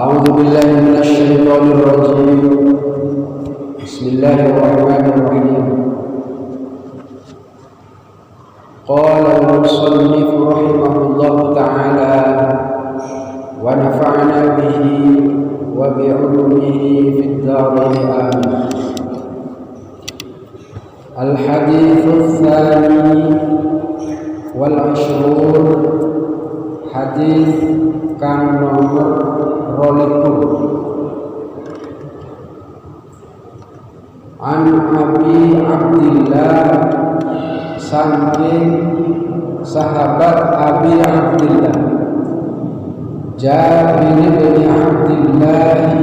أعوذ بالله من الشيطان الرجيم. بسم الله الرحمن الرحيم. قال المصنف رحمه الله تعالى ونفعنا به وبعلومه في الدارين آمين. الحديث الثاني والعشرون حديث kang nomor 22 an Abi Abdillah saking sahabat Abi Abdillah Jabir bin Abdillah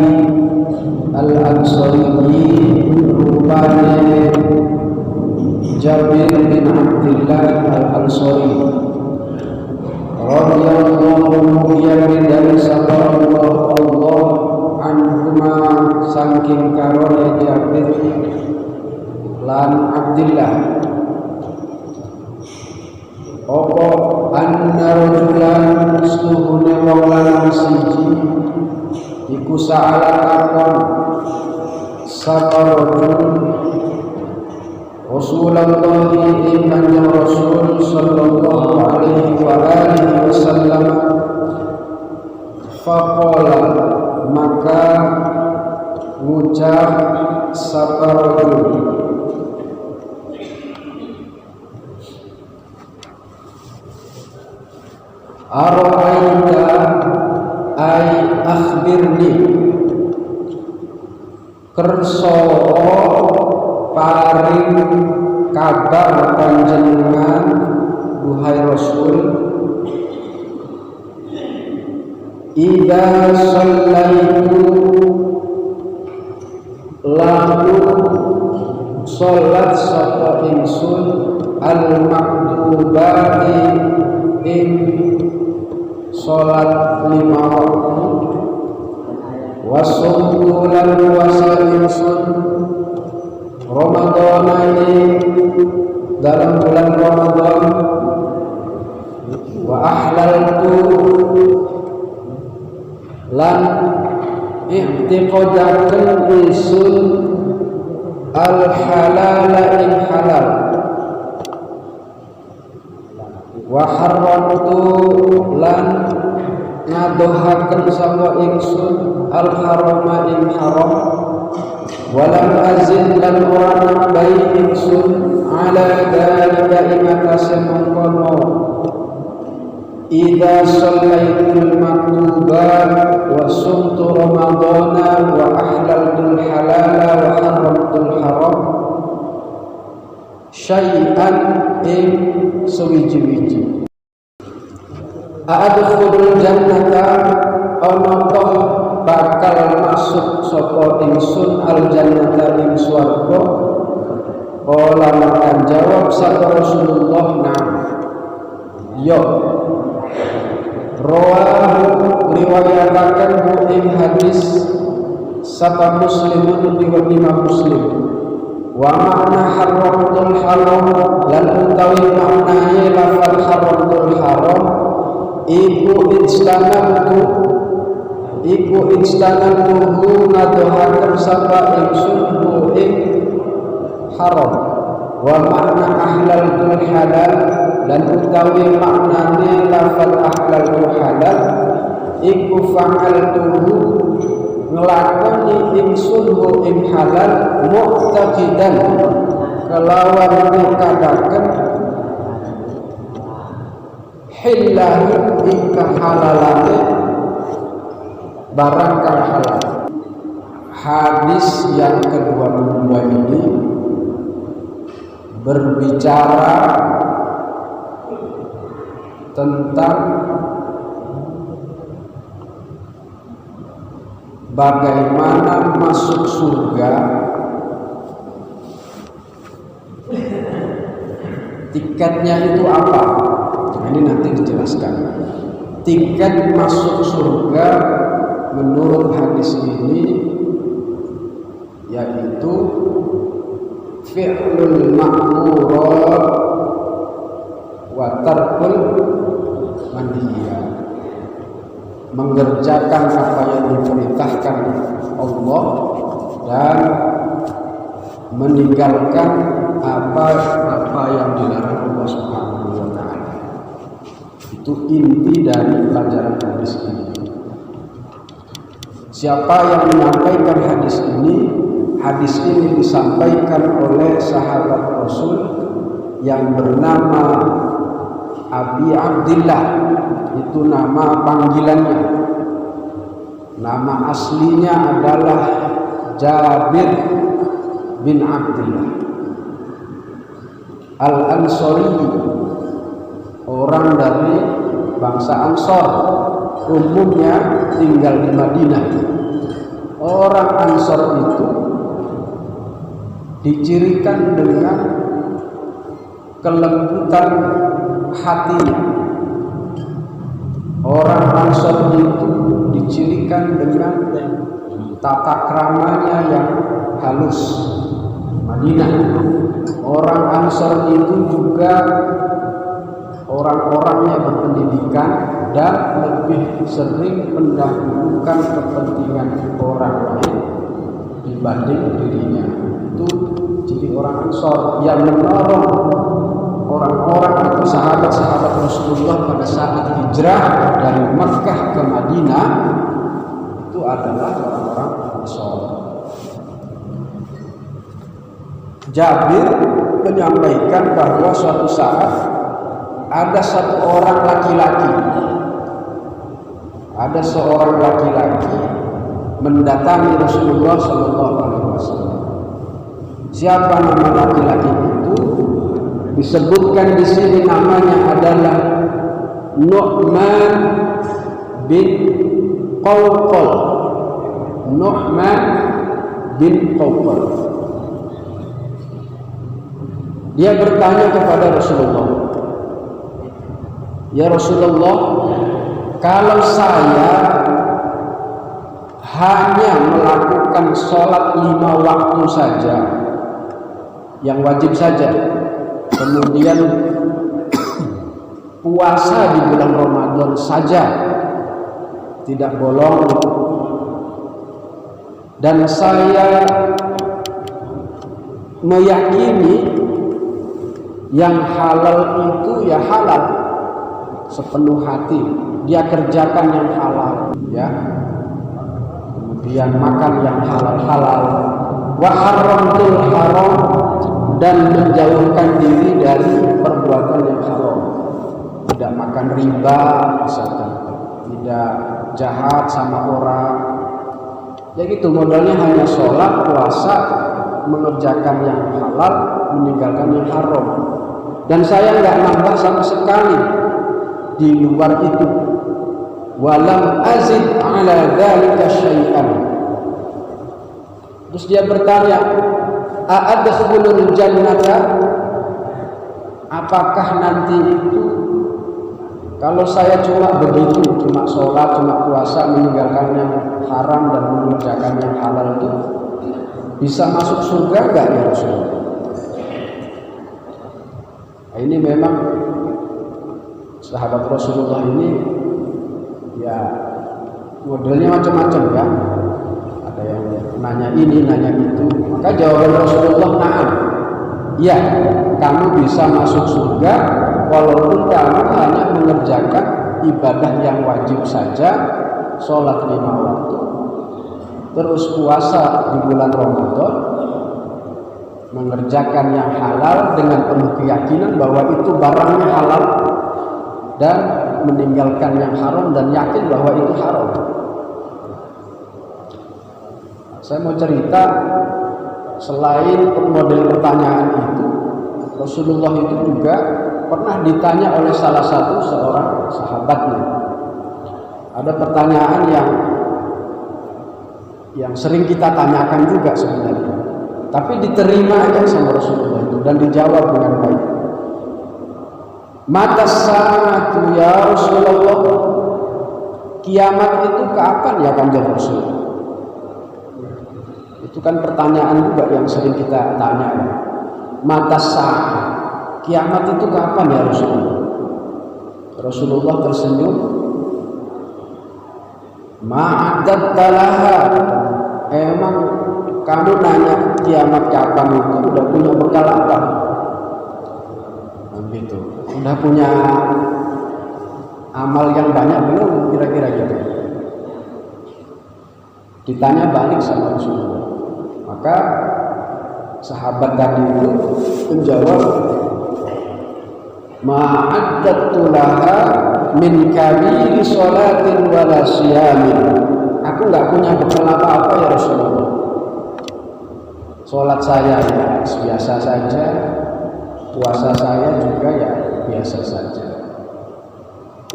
al-Ansari rupane Jabir bin Abdillah al-Ansari radhiyallahu dari sahabat Allah anhuma saking karone Jabir lan Abdillah opo anna rajulan stuhune wong lanang siji iku sa'alakon sakarojul Rasulullah Kanjeng Rasul sallallahu alaihi wa alihi wasallam faqala maka ngucap saparojul Ara'aita ay akhbirni kerso paring kabar panjenengan duhai Rasul idza shallaitu lalu salat sapa ingsun al maktubati ing salat lima waktu wasumtu lan puasa ingsun Ramadan ini dalam bulan Ramadan wa ahlaltu lan i'tiqadaken isun al halala ing halal wa haramtu lan ngadohaken sapa ingsun al harama ing haram walam azid lan ora nambahi ingsun ala dalika ing atase mangkono idza shallaitul maktubat wa sumtu ramadhana wa ahlaltul halala wa haramtul haram syai'an ing sewiji-wiji adkhulul jannata ana bakal masuk sapa ingsun al jannata ing swarga qala makan jawab sapa Rasulullah na'am yo rawahu riwayataken ing hadis sapa Muslimun riwayat Imam Muslim wa makna haramtul haram lan utawi maknane lafal haramtul haram iku istanantuhu ngadohaken sapa ingsun ing haram wa makna ahlaltul halal dan utawi maknane lafal ahlaltul halal iku fa'altuhu nglakoni ingsun ing halal mu'taqidan kelawan nekadaken hillahu ing kahalalane barang kang halal. Hadis yang ke-22 ini berbicara tentang bagaimana masuk surga, tiketnya itu apa? Ini nanti dijelaskan. Tiket masuk surga menurut hadis ini yaitu fi'lul ma'murat wa tarkul manhiyat. mengerjakan apa yang diperintahkan Allah dan meninggalkan apa yang dilarang Allah Subhanahu wa taala. Itu inti dari pelajaran hadis ini. Siapa yang menyampaikan hadis ini disampaikan oleh sahabat Rasul yang bernama Abi Abdillah. Itu nama panggilannya. Nama aslinya adalah Jabir bin Abdillah Al-Ansari, orang dari bangsa Ansor, umumnya tinggal di Madinah. Orang Ansor itu dicirikan dengan kelembutan hatinya. Orang Ansor itu dicirikan dengan tata kramanya yang halus. Madinah, orang Ansor itu juga orang-orangnya berpendidikan dan lebih sering mendahulukan kepentingan orang lain dibanding dirinya. Itu ciri orang Ansor yang menolong orang-orang atau sahabat-sahabat Rasulullah pada saat hijrah dari Makkah ke Madinah. Itu adalah orang-orang Ansor. Jabir menyampaikan bahwa suatu saat ada seorang laki-laki mendatangi Rasulullah Shallallahu Alaihi Wasallam. Siapa nama laki-laki itu? Disebutkan di sini namanya adalah Nu'man bin Qawqal. Nu'man bin Qawqal. Dia bertanya kepada Rasulullah, "Ya Rasulullah, kalau saya hanya melakukan sholat 5 waktu saja, yang wajib saja, kemudian puasa di bulan Ramadan saja, tidak bolong, dan saya meyakini yang halal itu ya halal sepenuh hati, dia kerjakan yang halal, ya, kemudian makan yang halal, wa haramtul haram, dan menjauhkan diri dari perbuatan yang haram, tidak makan riba misalkan, tidak jahat sama orang, ya gitu, modalnya hanya sholat, puasa, mengerjakan yang halal, meninggalkan yang haram. Dan saya nggak nambah sama sekali di luar itu. Walam azid ala dzalika syai'an. Terus dia bertanya, a'adkhulul jannata? Apakah nanti itu kalau saya cuma begitu, cuma sholat, cuma puasa, meninggalkan yang haram dan mengerjakan yang halal itu, bisa masuk surga nggak ya Rasulullah? Nah, ini memang sahabat Rasulullah ini ya modelnya macam-macam ya. Ada yang nanya ini, nanya itu. Maka jawaban Rasulullah, na'am, ya, kamu bisa masuk surga walaupun kamu hanya mengerjakan ibadah yang wajib saja, sholat 5 waktu, terus puasa di bulan Ramadan, mengerjakan yang halal dengan penuh keyakinan bahwa itu barangnya halal, dan meninggalkan yang haram dan yakin bahwa itu haram. Saya mau cerita, selain model pertanyaan itu, Rasulullah itu juga pernah ditanya oleh salah satu seorang sahabatnya. Ada pertanyaan yang sering kita tanyakan juga sebenarnya, tapi diterima aja sama Rasulullah itu dan dijawab dengan baik. Mata sa'atu ya Rasulullah, kiamat itu kapan ya Kanjeng Rasul? Itu kan pertanyaan juga yang sering kita tanya. Mata sa'at, kiamat itu kapan ya Rasulullah? Rasulullah tersenyum, Ma'adatta laha, emang kamu nanya kiamat kapan itu udah punya bekal apa? Begitu. Udah punya amal yang banyak belum kira-kira gitu? Ditanya balik sama Rasulullah. Maka sahabat tadi itu menjawab, ma'addatu laha min kabiri sholatin wala siyamin. Aku nggak punya bekal apa-apa ya Rasulullah. Sholat saya ya biasa saja, puasa saya juga ya biasa saja.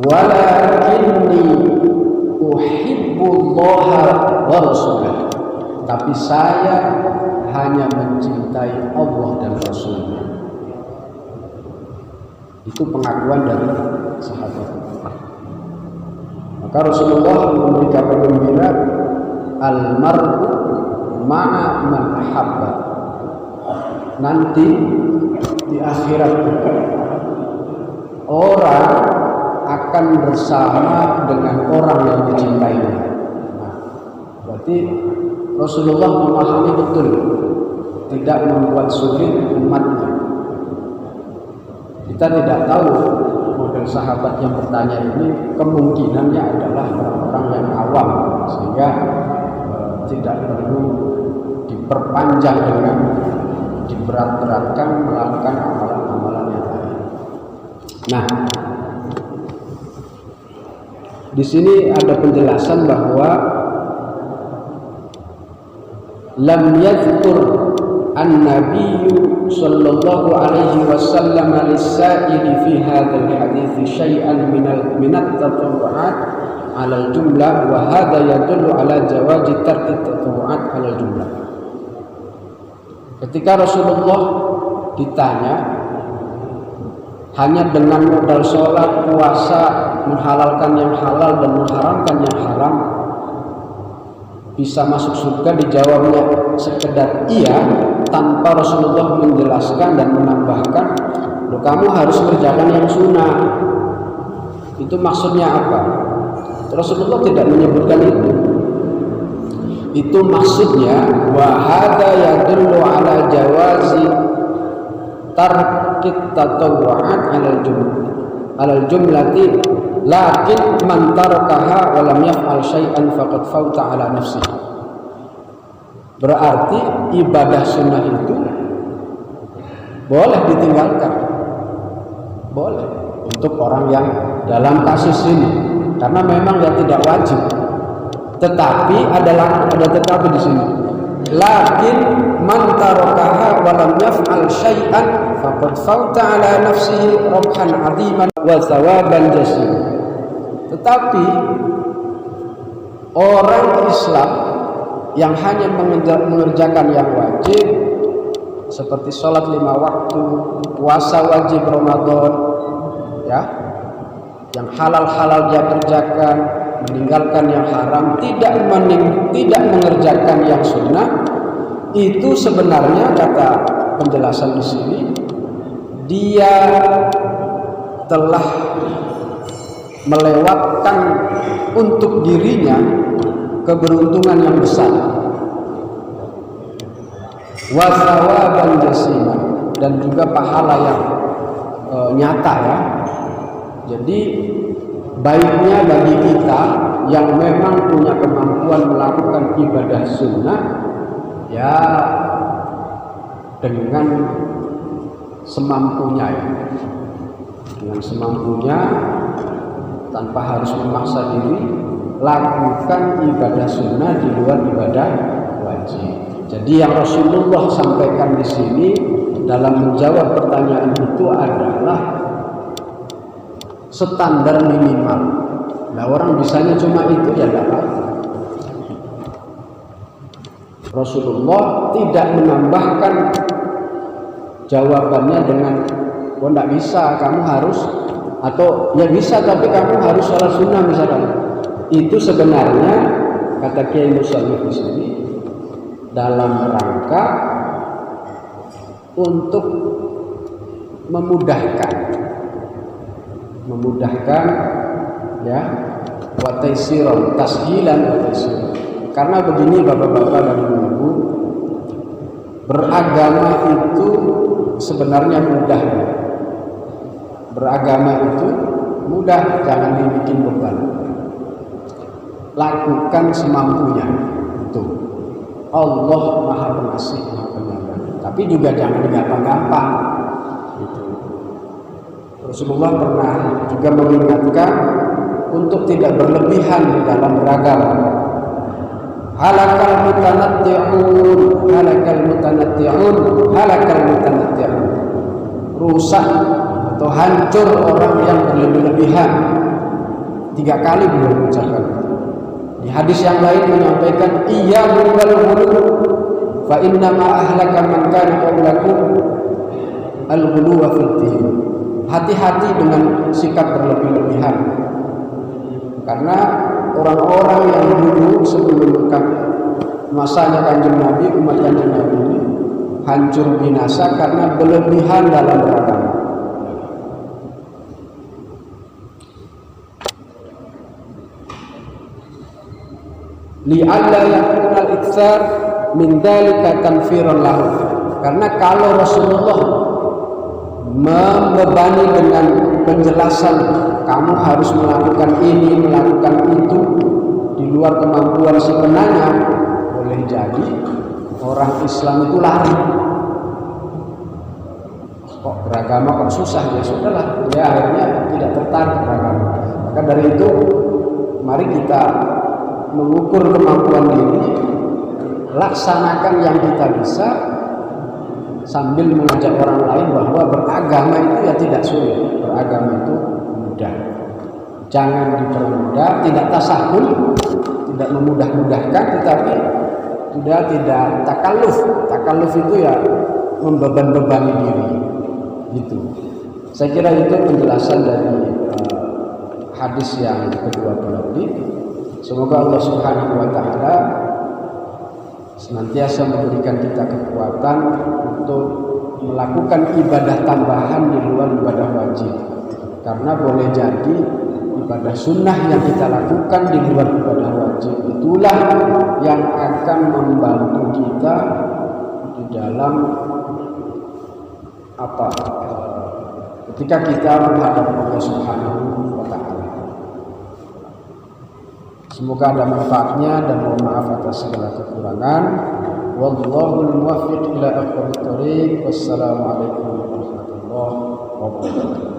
Walakinni uhibbullaha wa rasulahu. Tapi saya hanya mencintai Allah dan Rasulnya. Itu pengakuan dari sahabat. Maka Rasulullah memberi kabar gembira, al-mar'u ma'a man ahabba. Nanti di akhirat orang akan bersama dengan orang yang dicintainya. Nah, berarti Rasulullah memahami betul, tidak membuat sulit umatnya. Kita tidak tahu model sahabat yang bertanya ini kemungkinannya adalah orang-orang yang awam, sehingga tidak perlu diperpanjang dengan diberat-beratkan melakukan amalan-amalan yang lain. Nah, di sini ada penjelasan bahwa lam yadhkur an-nabiyyu sallallahu alaihi wasallam lis-sa'ili fi hadzal hadits syai'an minat tatawwu'at 'ala al-jumlah wa hadha yadullu 'ala jawazi tarki tatawwu'at 'ala al-jumlah. Ketika Rasulullah ditanya hanya dengan modal sholat, puasa, menghalalkan yang halal dan mengharamkan yang haram, bisa masuk surga, dijawabnya sekedar iya, tanpa Rasulullah menjelaskan dan menambahkan, loh kamu harus kerjakan yang sunnah. Itu maksudnya apa? Rasulullah tidak menyebutkan itu. Itu maksudnya wa hadza yadullu ala jawazi tarkit tatawwu'at 'alal jumlati lakin man tarakaha wa lam yaf'al syai'an faqad fauta 'ala nafsihi. Berarti ibadah sunnah itu boleh ditinggalkan, boleh untuk orang yang dalam kasus ini, karena memang ya tidak wajib. Tetapi ada tetapi di sini. Lakin man tarakaha wa lam yaf'al syai'an faqad fauta 'ala nafsihi rabhan 'aziman wa thawaban jasim. Tetapi orang Islam yang hanya mengerjakan yang wajib seperti sholat 5 waktu, puasa wajib Ramadan, ya, yang halal-halal dia kerjakan, meninggalkan yang haram, tidak mengerjakan yang sunnah, itu sebenarnya kata penjelasan di sini dia telah melewatkan untuk dirinya keberuntungan yang besar, wa thawaban jasima, dan juga pahala yang nyata, ya. Jadi baiknya bagi kita yang memang punya kemampuan melakukan ibadah sunnah, ya, dengan semampunya, ya. Dengan semampunya, tanpa harus memaksa diri, lakukan ibadah sunnah di luar ibadah wajib. Jadi yang Rasulullah sampaikan di sini dalam menjawab pertanyaan itu adalah standar minimal. Nah, orang bisanya cuma itu ya tidak apa-apa. Rasulullah tidak menambahkan jawabannya dengan oh tidak bisa, kamu harus, atau ya bisa tapi kamu harus sholat sunnah misalkan. Itu sebenarnya kata Kiai Musallih di sini dalam rangka untuk memudahkan, ya, wa taisiran, tashilan wa taisiran. Karena begini Bapak-bapak dan Ibu, beragama itu sebenarnya mudah. Beragama itu mudah, jangan dibikin beban. Lakukan semampunya. Itu Allah Maha Pengasih, Maha Penyayang. Tapi juga jangan gampang-gampang. Gitu. Rasulullah pernah juga mengingatkan untuk tidak berlebihan di dalam beragama. Halakal mutanatti'un, halakal mutanatti'un, halakal mutanatti'un. Rusak atau hancur orang yang berlebih-lebihan. 3 kali beliau mengucapkan. Di hadis yang lain menyampaikan iyyakum wal ghulu fa inna ma ahlaka man kana qablakum al ghulu wa fil din. Hati-hati dengan sikap berlebih-lebihan. Karena orang-orang yang dulu sebelum masanya Kanjeng Nabi, umat Kanjeng Nabi ini hancur binasa karena berlebihan dalam beragama. Li'alla yakuna al-iktsar min dzalika tanfiran lahu. Karena kalau Rasulullah membebani dengan penjelasan kamu harus melakukan ini, melakukan itu di luar kemampuan si penanya, boleh jadi orang Islam itu lari. Kok beragama kok susah, ya sudahlah, dia akhirnya tidak tertarik beragama. Maka dari itu mari kita mengukur kemampuan diri, laksanakan yang kita bisa sambil mengajak orang lain bahwa beragama itu ya tidak sulit, beragama itu mudah. Jangan dipermudah, tidak tasahul, tidak memudah-mudahkan, tetapi sudah tidak takalluf. Takalluf itu ya membeban-bebani diri, gitu. Saya kira itu penjelasan dari hadis yang kedua tadi. Semoga Allah Subhanahu wa taala senantiasa memberikan kita kekuatan untuk melakukan ibadah tambahan di luar ibadah wajib. Karena boleh jadi ibadah sunnah yang kita lakukan di luar ibadah wajib itulah yang akan membantu kita di dalam ketika kita menghadap Allah Subhanahu wa taala. Semoga ada manfaatnya dan mohon maaf atas segala kekurangan. Wallahul muwaffiq ila aqwamit thoriq. Wassalamualaikum warahmatullahi wabarakatuh.